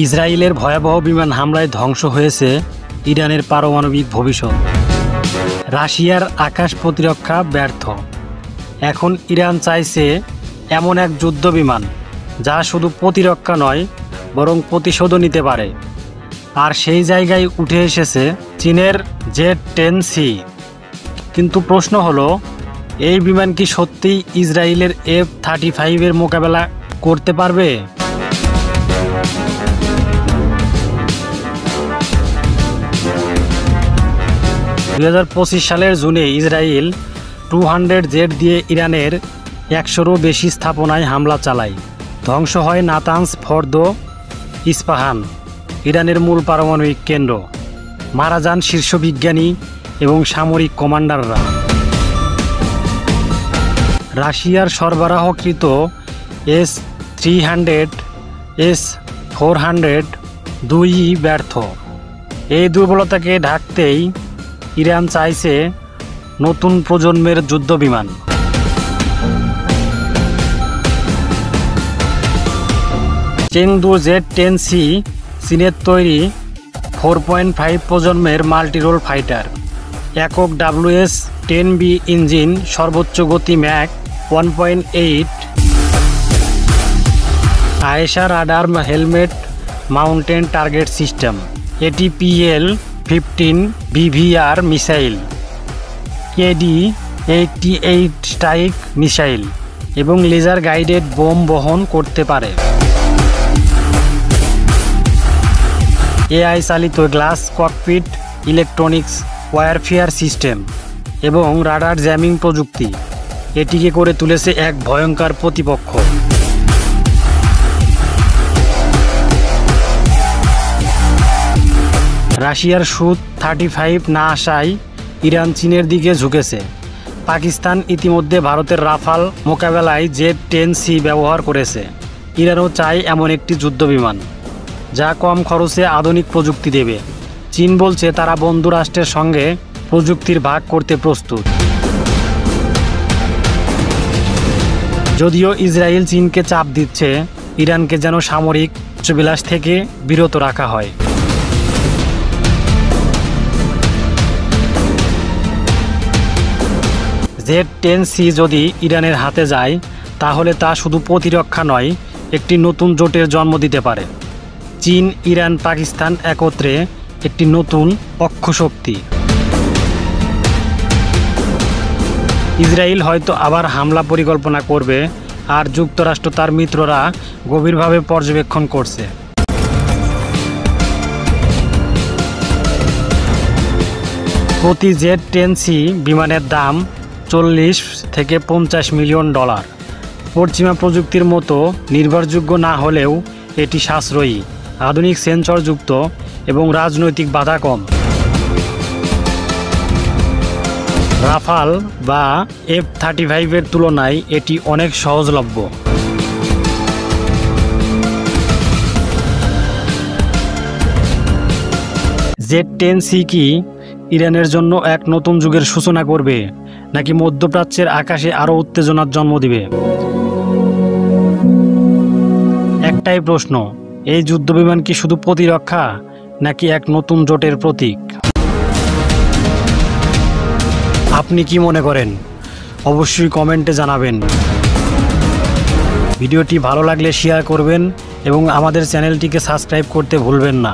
ইসরায়েলের ভয়াবহ বিমান হামলায় ধ্বংস হয়েছে ইরানের পারমাণবিক ভবিষ্যৎ। রাশিয়ার আকাশ প্রতিরক্ষা ব্যর্থ। এখন ইরান চাইছে এমন এক যুদ্ধ বিমান যা শুধু প্রতিরক্ষা নয় বরং প্রতিশোধও নিতে পারে। আর সেই জায়গায় উঠে এসেছে চীনের Z-10C। কিন্তু প্রশ্ন হলো, এই বিমান কি সত্যিই ইসরায়েলের F-35-এর মোকাবেলা করতে পারবে? সালের জুনে ইসরায়েল 200 জেট দিয়ে ইরানের 100-রও বেশি স্থাপনায় হামলা চালায়। ধ্বংস হয় নাতানজ, ফর্দো, ইস্পাহান, ইরানের মূল পারমাণবিক কেন্দ্র। মারা যান শীর্ষ বিজ্ঞানী এবং সামরিক কমান্ডাররা। রাশিয়ার সরবরাহকৃত S-300, S-400 দুইই ব্যর্থ। এই দুর্বলতাকে ঢাকতেই ইরান চাইছে নতুন প্রজন্মের যুদ্ধবিমান। চেংদু Z-10C চীনের তৈরি 4.5 প্রজন্মের মাল্টিরোল ফাইটার। একক WS-10B ইঞ্জিন, সর্বোচ্চ গতি Mach 1.8, AESA radar helmet mountain target system. এটি PL-15 BVR missile, KD-88 strike missile এবং লেজার গাইডেড বোম বহন করতে পারে। AI চালিত glass cockpit, electronics warfare system এবং রাডার জ্যামিং প্রযুক্তি এটিকে করে তুলেছে এক ভয়ঙ্কর প্রতিপক্ষ। রাশিয়ার Su-35 না আসায় ইরান চীনের দিকে ঝুঁকেছে। পাকিস্তান ইতিমধ্যে ভারতের রাফাল মোকাবেলায় Z-10C ব্যবহার করেছে। ইরানও চায় এমন একটি যুদ্ধবিমান যা কম খরচে আধুনিক প্রযুক্তি দেবে। চীন বলছে তারা বন্ধু রাষ্ট্রের সঙ্গে প্রযুক্তির ভাগ করতে প্রস্তুত। যদিও ইসরায়েল চীনকে চাপ দিচ্ছে ইরানকে যেন সামরিক উচ্চবিলাস থেকে বিরত রাখা হয়। Z-10C যদি ইরানের হাতে যায় তাহলে তা শুধু প্রতিরক্ষা নয়, একটি নতুন জোটের জন্ম দিতে পারে। চীন, ইরান, পাকিস্তান একত্রে একটি নতুন অক্ষশক্তি। ইসরায়েল হয়তো আবার হামলা পরিকল্পনা করবে, আর যুক্তরাষ্ট্র তার মিত্ররা গভীরভাবে পর্যবেক্ষণ করছে। প্রতি Z-10C বিমানের দাম $40 থেকে $50 মিলিয়ন। পশ্চিমা প্রযুক্তির মতো নির্ভরযোগ্য না হলেও এটি সাশ্রয়ী, আধুনিক সেন্সরযুক্ত এবং রাজনৈতিক বাধা কম। রাফাল বা F-35-এর তুলনায় এটি অনেক সহজলভ্য। Z-10C কি ইরানের জন্য এক নতুন যুগের সূচনা করবে, নাকি মধ্যপ্রাচ্যের আকাশে আরও উত্তেজনার জন্ম দিবে? একটাই প্রশ্ন, এই যুদ্ধবিমান কি শুধু প্রতিরক্ষা নাকি এক নতুন জোটের প্রতীক? আপনি কি মনে করেন? অবশ্যই কমেন্টে জানাবেন। ভিডিওটি ভালো লাগলে শেয়ার করবেন এবং আমাদের চ্যানেলটিকে সাবস্ক্রাইব করতে ভুলবেন না।